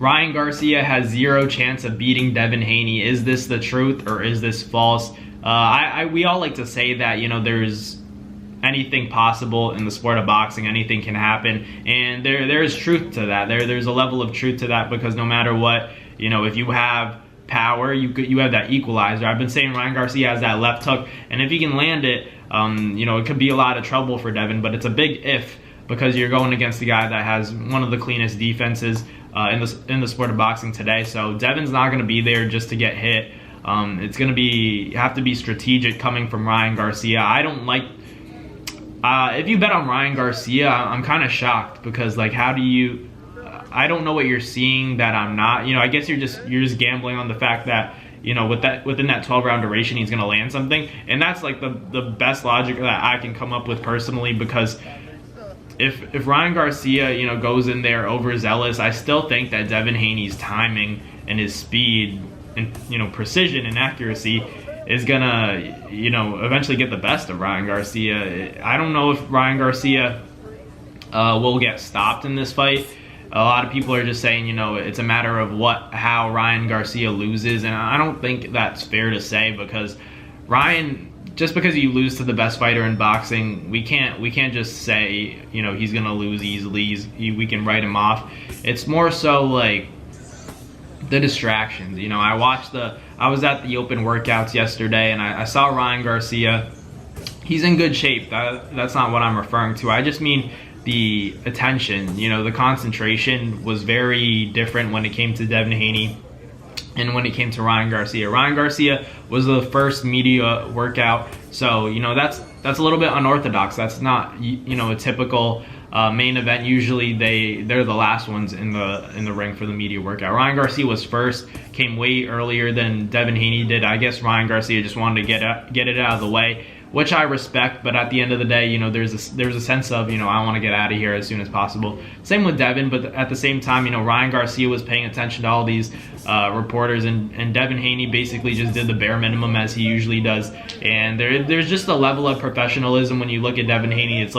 Ryan Garcia has zero chance of beating Devin Haney. Is this the truth or is this false? We all like to say that, there's anything possible in the sport of boxing, anything can happen, and there is truth to that. There's a level of truth to that, because no matter what, if you have power, you have that equalizer. I've been saying Ryan Garcia has that left hook, and if he can land it, it could be a lot of trouble for Devin, but it's a big if, because you're going against the guy that has one of the cleanest defenses in the sport of boxing today. So Devin's not going to be there just to get hit. It's going to have to be strategic coming from Ryan Garcia. I don't like. If you bet on Ryan Garcia, I'm kind of shocked, because how do you? I don't know what you're seeing that I'm not. I guess you're just gambling on the fact that within that 12-round duration he's going to land something, and that's the best logic that I can come up with personally, because if Ryan Garcia goes in there overzealous, I still think that Devin Haney's timing and his speed and precision and accuracy is gonna eventually get the best of Ryan Garcia. I don't know if Ryan Garcia will get stopped in this fight. A lot of people are just saying it's a matter of how Ryan Garcia loses, and I don't think that's fair to say, because just because you lose to the best fighter in boxing, we can't just say he's gonna lose easily. We can write him off. It's more so the distractions. I was at the open workouts yesterday, and I saw Ryan Garcia. He's in good shape. That's not what I'm referring to. I just mean the attention. The concentration was very different when it came to Devin Haney and when it came to Ryan Garcia. Ryan Garcia was the first media workout, so that's a little bit unorthodox. That's not a typical main event. Usually they're the last ones in the ring for the media workout. Ryan Garcia was first, came way earlier than Devin Haney did. I guess Ryan Garcia just wanted to get it out of the way, which I respect, but at the end of the day, there's a sense of, I want to get out of here as soon as possible. Same with Devin, but at the same time, Ryan Garcia was paying attention to all these reporters, and Devin Haney basically just did the bare minimum, as he usually does. And there's just a level of professionalism when you look at Devin Haney. It's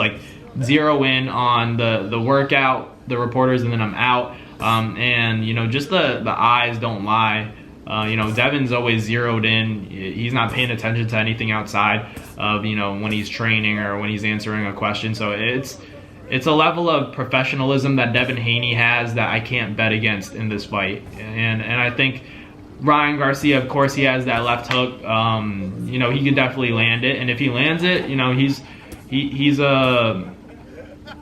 zero in on the workout, the reporters, and then I'm out. And just the eyes don't lie. Devin's always zeroed in. He's not paying attention to anything outside of when he's training or when he's answering a question. So it's a level of professionalism that Devin Haney has that I can't bet against in this fight. And I think Ryan Garcia, of course, he has that left hook. He could definitely land it, and if he lands it, he's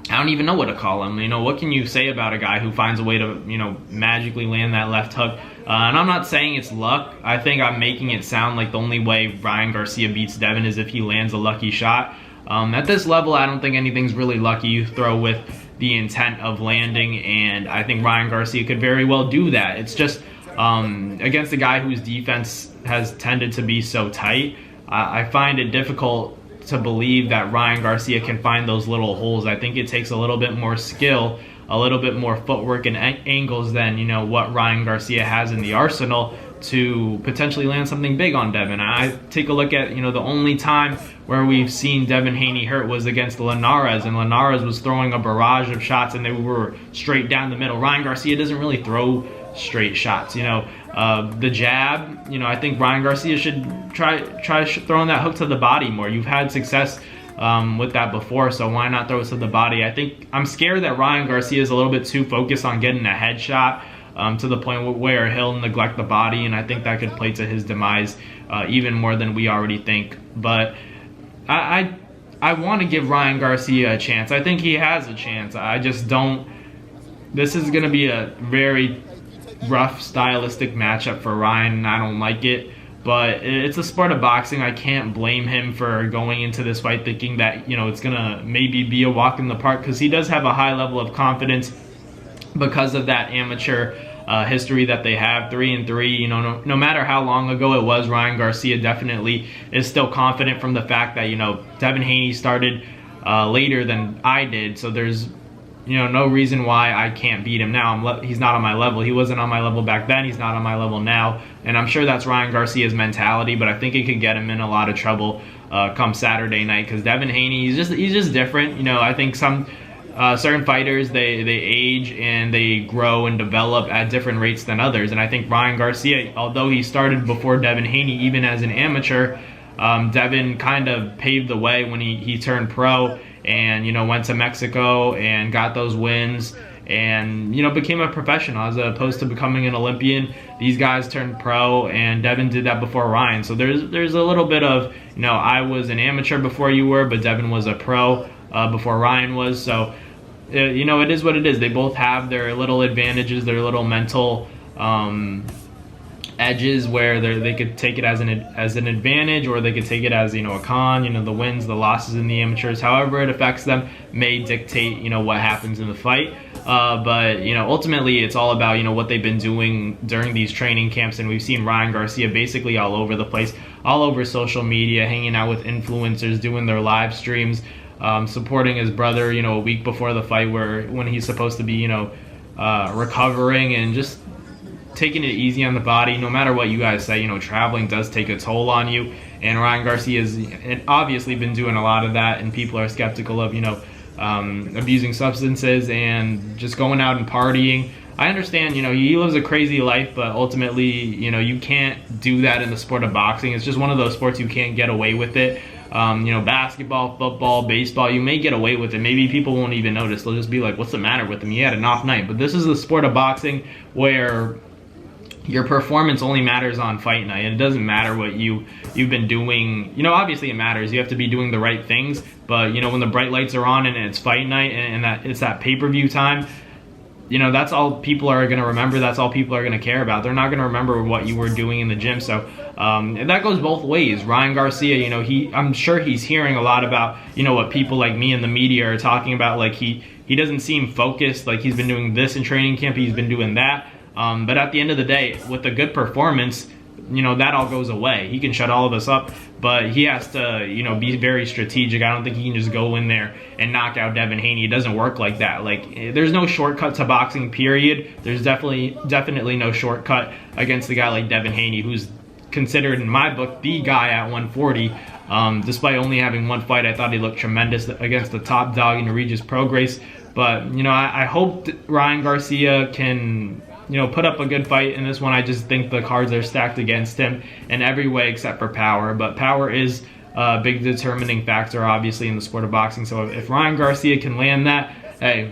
I don't even know what to call him. What can you say about a guy who finds a way to, magically land that left hook? And I'm not saying it's luck. I think I'm making it sound like the only way Ryan Garcia beats Devin is if he lands a lucky shot. At this level, I don't think anything's really lucky. You throw with the intent of landing, and I think Ryan Garcia could very well do that. It's just against a guy whose defense has tended to be so tight, I find it difficult to believe that Ryan Garcia can find those little holes. I think it takes a little bit more skill, a little bit more footwork and angles than what Ryan Garcia has in the arsenal to potentially land something big on Devin. I take a look at the only time where we've seen Devin Haney hurt was against Linares, and Linares was throwing a barrage of shots and they were straight down the middle. Ryan Garcia doesn't really throw straight shots. The jab, I think Ryan Garcia should try throwing that hook to the body more. You've had success with that before, so why not throw it to the body? I'm scared that Ryan Garcia is a little bit too focused on getting a headshot to the point where he'll neglect the body, and I think that could play to his demise even more than we already think. But I want to give Ryan Garcia a chance. I think he has a chance. I just don't. This is going to be a very rough stylistic matchup for Ryan, and I don't like it. But it's a sport of boxing. I can't blame him for going into this fight thinking that it's gonna maybe be a walk in the park, because he does have a high level of confidence because of that amateur history that they have, 3-3. No matter how long ago it was, Ryan Garcia definitely is still confident from the fact that Devin Haney started later than I did, so there's no reason why I can't beat him now. He's not on my level. He wasn't on my level back then. He's not on my level now. And I'm sure that's Ryan Garcia's mentality, but I think it could get him in a lot of trouble come Saturday night, because Devin Haney, he's just different. I think certain fighters, they age and they grow and develop at different rates than others. And I think Ryan Garcia, although he started before Devin Haney, even as an amateur, Devin kind of paved the way when he turned pro and, you know, went to Mexico and got those wins and, you know, became a professional as opposed to becoming an Olympian. These guys turned pro, and Devin did that before Ryan. So there's a little bit of, you know, I was an amateur before you were, but Devin was a pro before Ryan was. So, you know, it is what it is. They both have their little advantages, their little mental edges where they could take it as an advantage, or they could take it as, you know, a con. You know, the wins, the losses in the amateurs, however it affects them, may dictate, you know, what happens in the fight. But, you know, ultimately it's all about, you know, what they've been doing during these training camps. And we've seen Ryan Garcia basically all over the place, all over social media, hanging out with influencers, doing their live streams, supporting his brother, you know, a week before the fight when he's supposed to be, you know, recovering, and just taking it easy on the body. No matter what you guys say, you know, traveling does take a toll on you, and Ryan Garcia has obviously been doing a lot of that, and people are skeptical of, you know, abusing substances and just going out and partying. I understand, you know, he lives a crazy life, but ultimately, you know, you can't do that in the sport of boxing. It's just one of those sports you can't get away with it. You know, basketball, football, baseball, you may get away with it. Maybe people won't even notice. They'll just be like, what's the matter with him? He had an off night. But this is the sport of boxing where your performance only matters on fight night. It doesn't matter what you've been doing. You know, obviously it matters. You have to be doing the right things. But, you know, when the bright lights are on and it's fight night and that it's that pay-per-view time, you know, that's all people are going to remember. That's all people are going to care about. They're not going to remember what you were doing in the gym. So, and that goes both ways. Ryan Garcia, you know, I'm sure he's hearing a lot about, you know, what people like me in the media are talking about. Like, he doesn't seem focused. Like, he's been doing this in training camp. He's been doing that. But at the end of the day, with a good performance, you know, that all goes away. He can shut all of us up, but he has to, you know, be very strategic. I don't think he can just go in there and knock out Devin Haney. It doesn't work like that. Like, there's no shortcut to boxing, period. There's definitely no shortcut against a guy like Devin Haney, who's considered, in my book, the guy at 140. Despite only having one fight, I thought he looked tremendous against the top dog in Regis Prograis. But, you know, I hope Ryan Garcia can, you know, put up a good fight in this one. I just think the cards are stacked against him in every way except for power. But power is a big determining factor, obviously, in the sport of boxing. So if Ryan Garcia can land that, hey,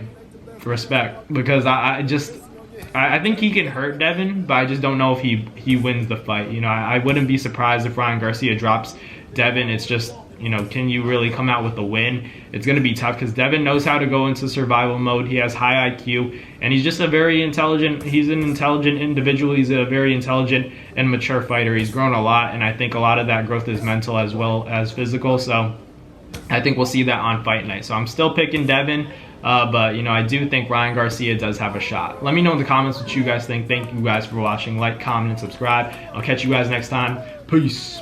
respect. Because I think he can hurt Devin, but I just don't know if he wins the fight. You know, I wouldn't be surprised if Ryan Garcia drops Devin. It's just, you know, can you really come out with a win? It's going to be tough because Devin knows how to go into survival mode. He has high IQ, and he's just he's an intelligent individual. He's a very intelligent and mature fighter. He's grown a lot, and I think a lot of that growth is mental as well as physical. So I think we'll see that on fight night. So I'm still picking Devin, but, you know, I do think Ryan Garcia does have a shot. Let me know in the comments what you guys think. Thank you guys for watching. Like, comment, and subscribe. I'll catch you guys next time. Peace.